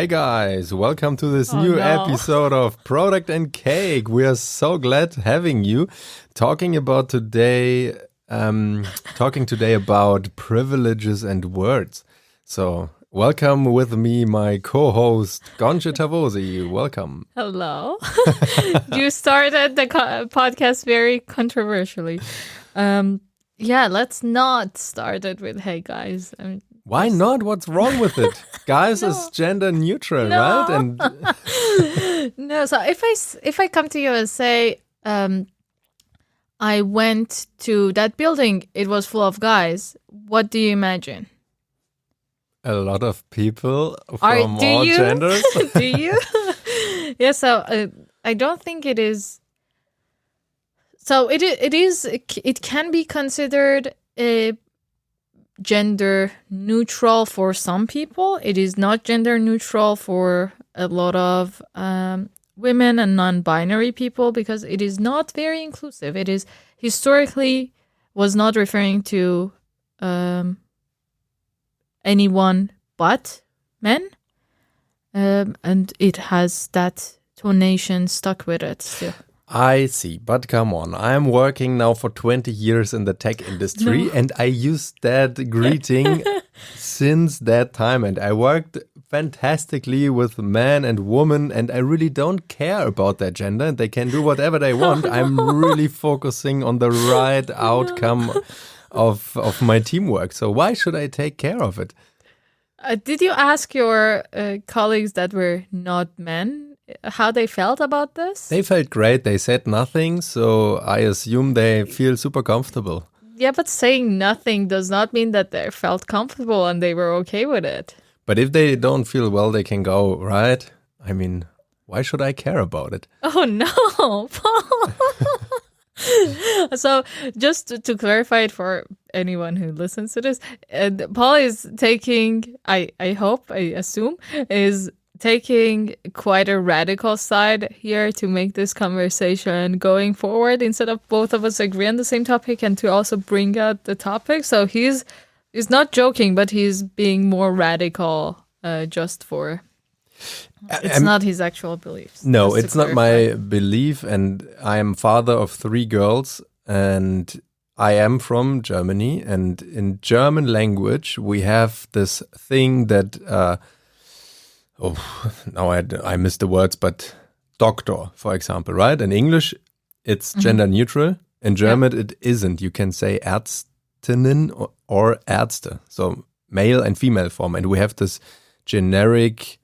Hey guys, welcome to this Oh, new no. episode of Product and Cake. We are so glad having you talking today about privileges and words. So, welcome with me, my co-host Gonche Tavosi. Welcome. Hello. You started the podcast very controversially. Let's not start it with "Hey guys." Why not? What's wrong with it? Guys is gender neutral, No. right? And No. So if I come to you and say, I went to that building, it was full of guys. What do you imagine? a lot of people from all you? genders. Do you? Yeah. So I don't think it is. So it is. It can be considered a gender neutral for some people. It is not gender neutral for a lot of women and non-binary people because it is not very inclusive. It is historically was not referring to anyone but men, and it has that tonation stuck with it still. I see, but come on. I'm working now for 20 years in the tech industry and I used that greeting since that time. And I worked fantastically with men and women and I really don't care about their gender. They can do whatever they want. I'm really focusing on the right outcome of my teamwork. So why should I take care of it? Did you ask your colleagues that were not men how they felt about this? They felt great. They said nothing, so I assume they feel super comfortable. Yeah, but saying nothing does not mean that they felt comfortable and they were okay with it. But if they don't feel well, they can go, right? I mean, why should I care about it? Oh, no, Paul. So just to clarify it for anyone who listens to this, Paul is taking, I assume, is taking quite a radical side here to make this conversation going forward instead of both of us agree on the same topic and to also bring out the topic. So he's not joking, but he's being more radical just for... It's not his actual beliefs. No, it's not my belief. And I am father of 3 girls and I am from Germany. And in German language, we have this thing that... now I missed the words, but doctor, for example, right? In English, it's gender neutral. In German, it isn't. You can say Ärztinnen or Ärzte. So male and female form. And we have this generic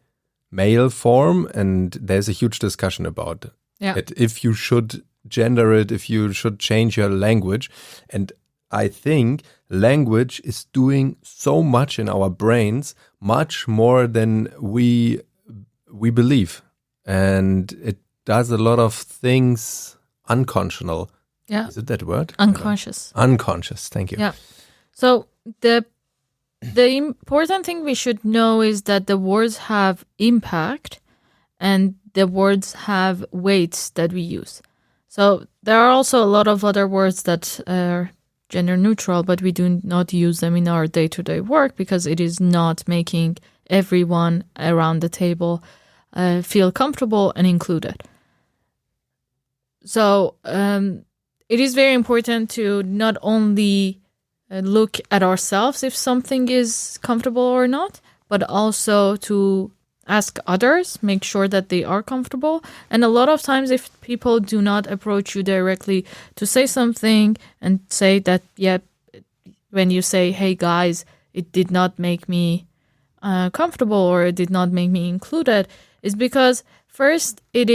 male form, and there's a huge discussion about it. If you should gender it, if you should change your language. And I think language is doing so much in our brains, much more than we believe. And it does a lot of things unconscional. Yeah. Is it that word? Unconscious. Unconscious, thank you. Yeah. So the important thing we should know is that the words have impact and the words have weights that we use. So there are also a lot of other words that are gender neutral, but we do not use them in our day-to-day work because it is not making everyone around the table feel comfortable and included. So it is very important to not only look at ourselves if something is comfortable or not, but also to ask others, make sure that they are comfortable. And a lot of times if people do not approach you directly to say something and say that, yeah, when you say, hey guys, it did not make me comfortable or it did not make me included, is because first it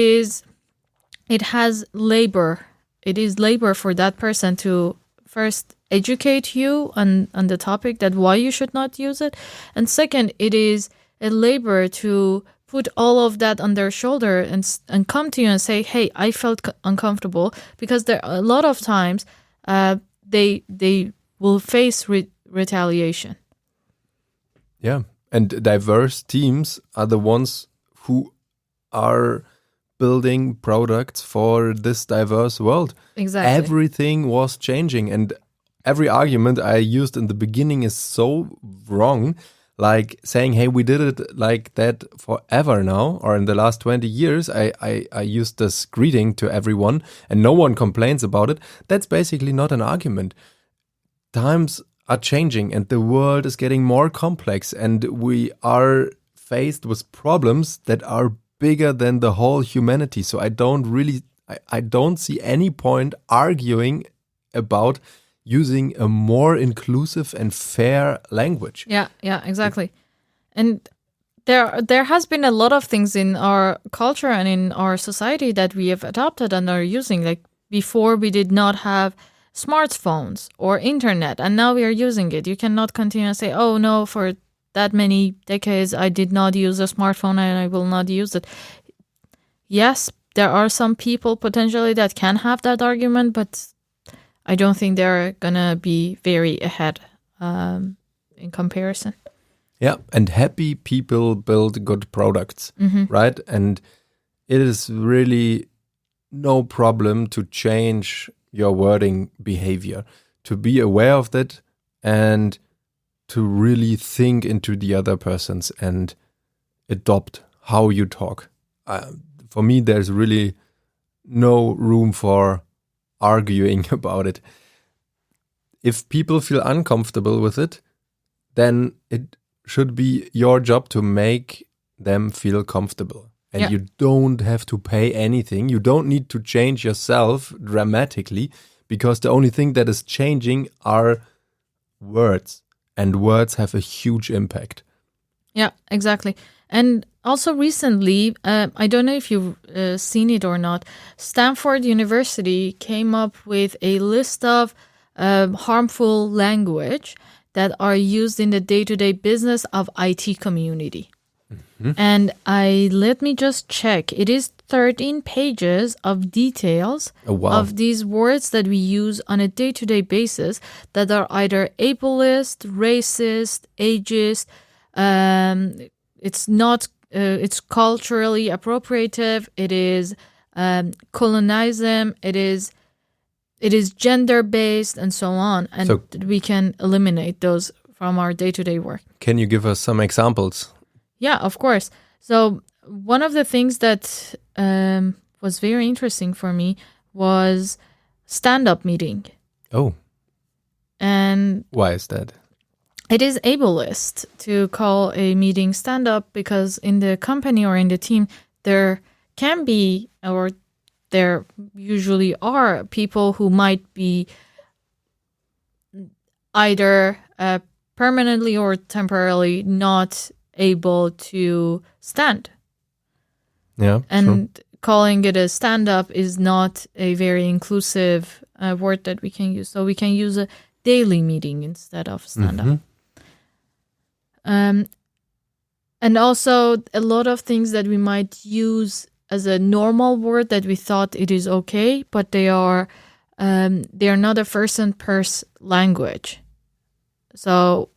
has labor. It is labor for that person to first educate you on the topic that why you should not use it. And second, it is a labor to put all of that on their shoulder and come to you and say, hey, I felt uncomfortable, because there are a lot of times they will face retaliation. Yeah, and diverse teams are the ones who are building products for this diverse world. Exactly. Everything was changing, and every argument I used in the beginning is so wrong. like saying, hey, we did it like that forever now, or in the last 20 years, I used this greeting to everyone and no one complains about it. That's basically not an argument. Times are changing and the world is getting more complex, and we are faced with problems that are bigger than the whole humanity. So I don't see any point arguing about using a more inclusive and fair language. Yeah, exactly. And there has been a lot of things in our culture and in our society that we have adopted and are using. Like before, we did not have smartphones or internet, and now we are using it. You cannot continue to say, oh no, for that many decades I did not use a smartphone and I will not use it. Yes, there are some people potentially that can have that argument, but I don't think they're gonna be very ahead in comparison. Yeah, and happy people build good products, right? And it is really no problem to change your wording behavior, to be aware of that and to really think into the other persons and adopt how you talk. For me, there's really no room for arguing about it. If people feel uncomfortable with it, then it should be your job to make them feel comfortable. And you don't have to pay anything. You don't need to change yourself dramatically, because the only thing that is changing are words, and words have a huge impact. Yeah, exactly. And also recently, I don't know if you've seen it or not, Stanford University came up with a list of harmful language that are used in the day-to-day business of IT community. And let me just check. It is 13 pages of details of these words that we use on a day-to-day basis that are either ableist, racist, ageist. It's not. It's culturally appropriative. It is colonialism. It is gender-based, and so on. And so we can eliminate those from our day-to-day work. Can you give us some examples? Yeah, of course. So one of the things that was very interesting for me was stand-up meeting. Oh. And why is that? It is ableist to call a meeting stand-up, because in the company or in the team, there can be, or there usually are, people who might be either permanently or temporarily not able to stand. Yeah. And calling it a stand-up is not a very inclusive word that we can use. So we can use a daily meeting instead of stand-up. And also a lot of things that we might use as a normal word that we thought it is okay, but they are not a first and pers language. So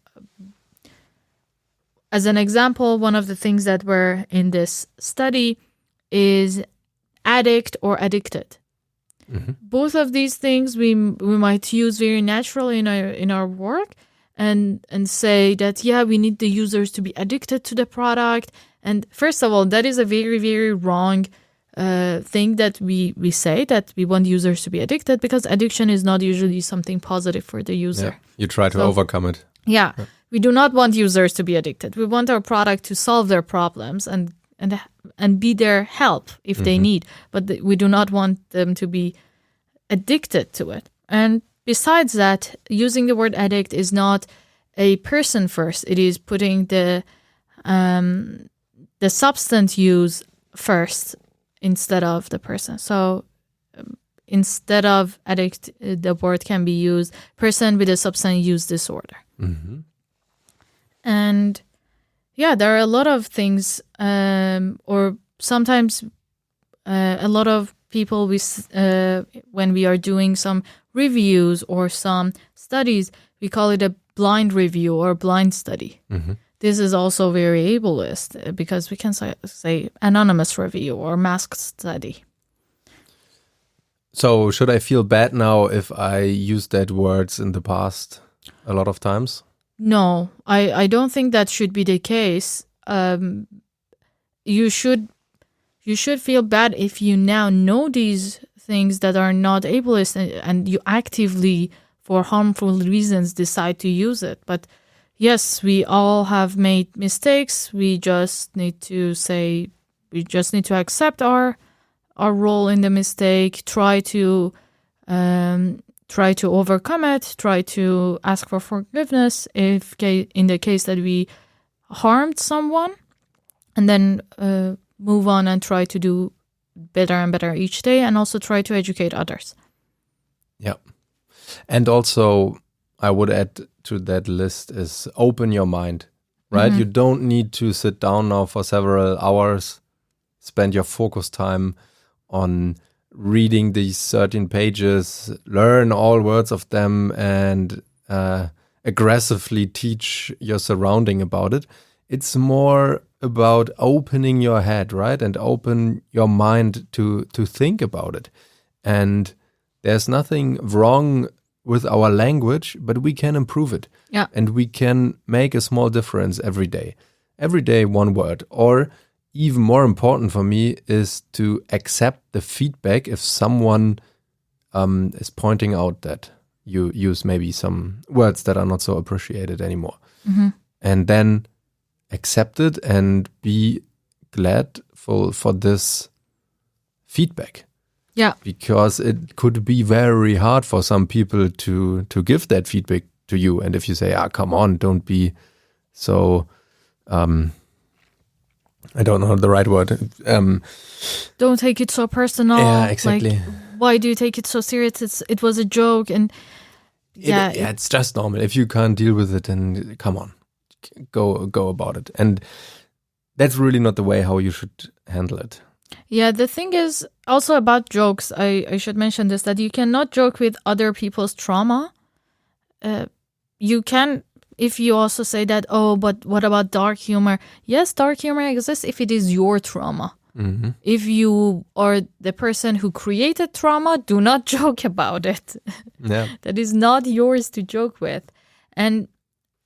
as an example, one of the things that were in this study is addict or addicted. Both of these things we might use very naturally in our work, and say that, yeah, we need the users to be addicted to the product. And first of all, that is a very, very wrong thing that we say, that we want users to be addicted, because addiction is not usually something positive for the user. Yeah. You try to overcome it. Yeah. We do not want users to be addicted. We want our product to solve their problems and be their help if they need. But we do not want them to be addicted to it. And besides that, using the word addict is not a person first. It is putting the substance use first instead of the person. So instead of addict, the word can be used person with a substance use disorder. And yeah, there are a lot of things, or sometimes a lot of people, when we are doing some reviews or some studies, we call it a blind review or blind study. This is also very ableist, because we can say anonymous review or masked study. So should I feel bad now if I used that words in the past a lot of times? No, I don't think that should be the case. You should feel bad if you now know these things that are not ableist, and you actively, for harmful reasons, decide to use it. But yes, we all have made mistakes. We just need to accept our role in the mistake, try to overcome it, try to ask for forgiveness in the case that we harmed someone, and then move on and try to do better and better each day, and also try to educate others. Yeah. And also, I would add to that list is open your mind, right? You don't need to sit down now for several hours, spend your focus time on reading these 13 pages, learn all words of them, and aggressively teach your surrounding about it. It's more about opening your head, right? And open your mind to think about it. And there's nothing wrong with our language, but we can improve it. Yeah. And we can make a small difference every day. Every day, one word. Or even more important for me is to accept the feedback if someone is pointing out that you use maybe some words that are not so appreciated anymore. And then accept it and be gladful for this feedback. Yeah. Because it could be very hard for some people to give that feedback to you. And if you say, come on, don't be so, I don't know the right word. Don't take it so personal. Yeah, exactly. Like, why do you take it so serious? It was a joke. And it's just normal. If you can't deal with it, then come on, go about it. And that's really not the way how you should handle it. Yeah, the thing is also about jokes. I should mention this, that you cannot joke with other people's trauma. You can, if you also say that, but what about dark humor? Yes, dark humor exists if it is your trauma. If you are the person who created trauma, do not joke about it. Yeah. That is not yours to joke with. And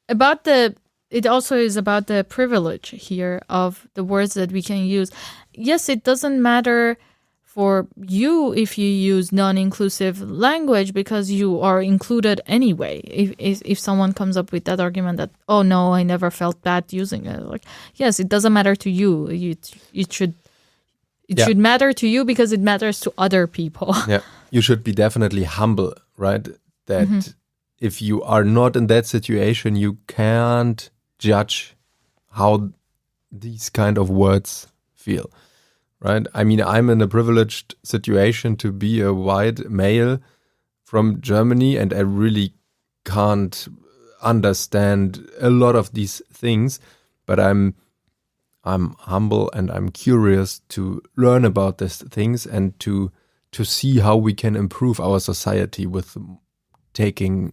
it also is about the privilege here of the words that we can use. Yes, it doesn't matter for you if you use non-inclusive language because you are included anyway. If someone comes up with that argument that, oh no, I never felt bad using it. Like, yes, it doesn't matter to you. It should matter to you because it matters to other people. Yeah, you should be definitely humble, right? That if you are not in that situation, you can't judge how these kind of words feel, right? I mean, I'm in a privileged situation to be a white male from Germany, and I really can't understand a lot of these things, but I'm humble and I'm curious to learn about these things and to see how we can improve our society with taking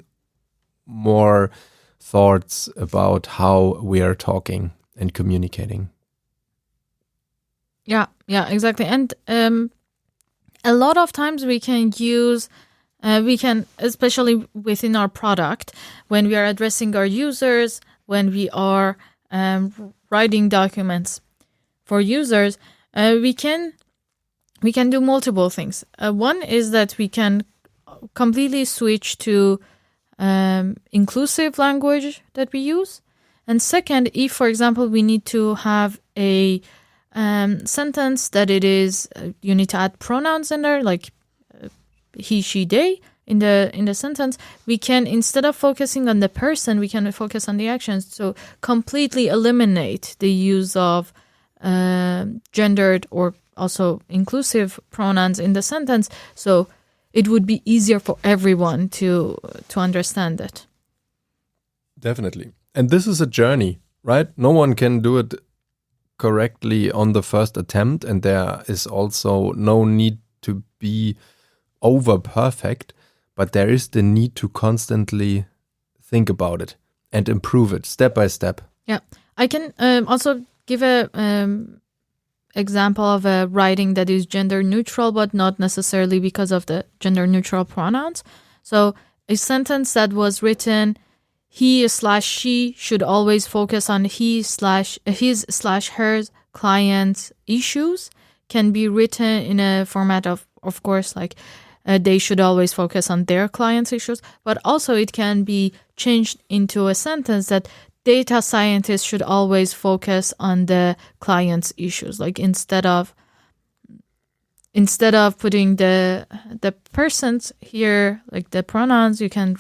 more thoughts about how we are talking and communicating. Yeah, exactly. And a lot of times we can use, especially within our product, when we are addressing our users, when we are writing documents for users, we can do multiple things. One is that we can completely switch to inclusive language that we use. And second, if, for example, we need to have a sentence that it is, you need to add pronouns in there, like he, she, they, in the sentence, we can, instead of focusing on the person, we can focus on the actions. So completely eliminate the use of gendered or also inclusive pronouns in the sentence. So it would be easier for everyone to understand it. Definitely. And this is a journey, right? No one can do it correctly on the first attempt, and there is also no need to be over perfect, but there is the need to constantly think about it and improve it step by step. Yeah. I can also give a example of a writing that is gender neutral, but not necessarily because of the gender neutral pronouns. So a sentence that was written, he/she should always focus on his/her client's issues can be written in a format of course, like they should always focus on their client's issues, but also it can be changed into a sentence that data scientists should always focus on the client's issues. Like instead of putting the persons here, like the pronouns, you can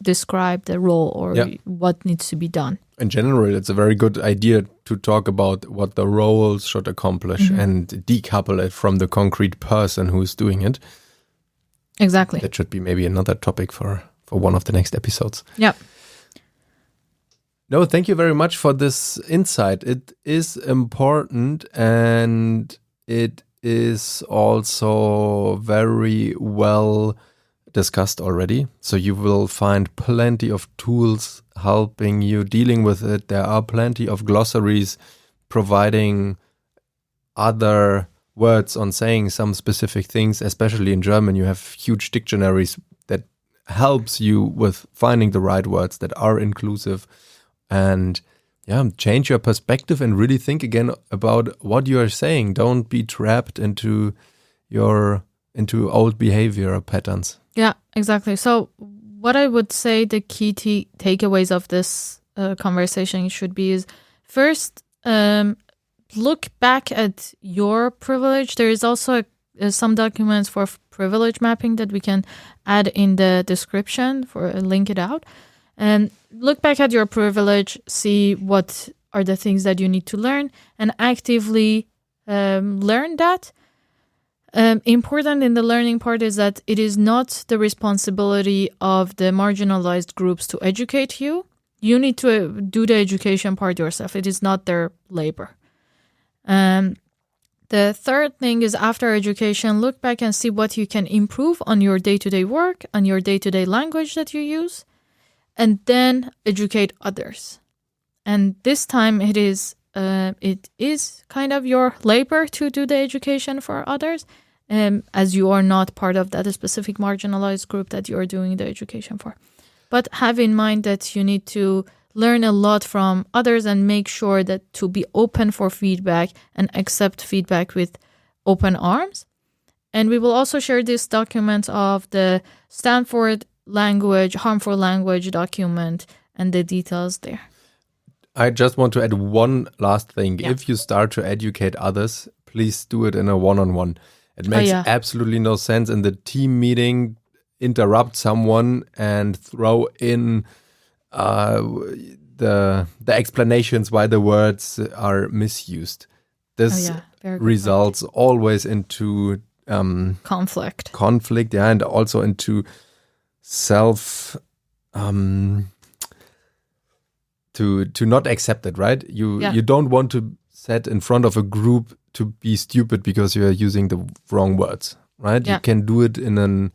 describe the role or what needs to be done. In general, it's a very good idea to talk about what the roles should accomplish and decouple it from the concrete person who's doing it. Exactly. That should be maybe another topic for one of the next episodes. Yeah. No, thank you very much for this insight. It is important and it is also very well discussed already. So you will find plenty of tools helping you dealing with it. There are plenty of glossaries providing other words on saying some specific things, especially in German. You have huge dictionaries that helps you with finding the right words that are inclusive and change your perspective and really think again about what you are saying. Don't be trapped into old behavior patterns. Yeah, exactly. So what I would say the key takeaways of this conversation should be is first, look back at your privilege. There is also some documents for privilege mapping that we can add in the description for link it out. And look back at your privilege, see what are the things that you need to learn and actively learn that. Important in the learning part is that it is not the responsibility of the marginalized groups to educate you. You need to do the education part yourself. It is not their labor. The third thing is after education, look back and see what you can improve on your day-to-day work, on your day-to-day language that you use, and then educate others. And this time it is kind of your labor to do the education for others, as you are not part of that specific marginalized group that you are doing the education for. But have in mind that you need to learn a lot from others and make sure that to be open for feedback and accept feedback with open arms. And we will also share this document of the Stanford harmful language document and the details there. I just want to add one last thing. Yeah. If you start to educate others, please do it in a one-on-one. It makes absolutely no sense in the team meeting, interrupt someone and throw in the explanations why the words are misused. This results always into conflict, and also into self to not accept it, right? You don't want to sit in front of a group to be stupid because you are using the wrong words, right? You can do it in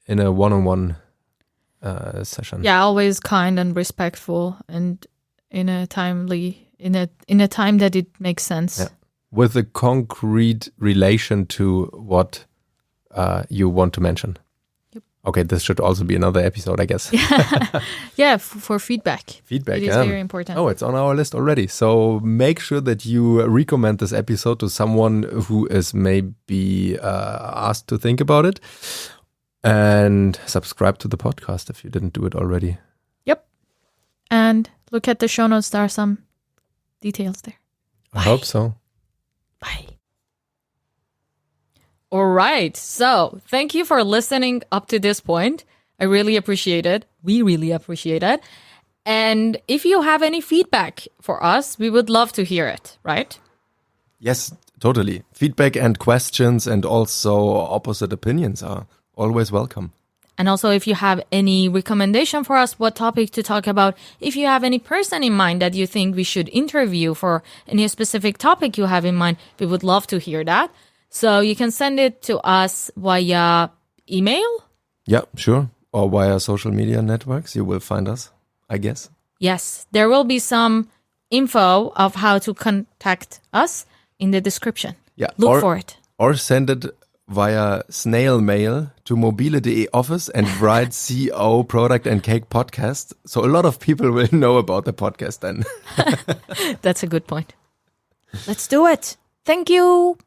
a one-on-one session. Yeah, always kind and respectful, and in a time that it makes sense. Yeah. With a concrete relation to what you want to mention. Yep. Okay, this should also be another episode, I guess. Yeah, for feedback. Feedback, it is very important. Oh, it's on our list already. So make sure that you recommend this episode to someone who is maybe asked to think about it. And subscribe to the podcast if you didn't do it already. Yep. And look at the show notes. There are some details there. I hope so. Bye. All right. So thank you for listening up to this point. I really appreciate it. We really appreciate it. And if you have any feedback for us, we would love to hear it, right? Yes, totally. Feedback and questions and also opposite opinions are always welcome. And also, if you have any recommendation for us, what topic to talk about, if you have any person in mind that you think we should interview for any specific topic you have in mind, we would love to hear that. So you can send it to us via email. Yeah, sure. Or via social media networks. You will find us, I guess. Yes, there will be some info of how to contact us in the description. Yeah. Look for it. Or send it via snail mail to mobile.de office and write CO Product and Cake Podcast. So a lot of people will know about the podcast then. That's a good point. Let's do it. Thank you.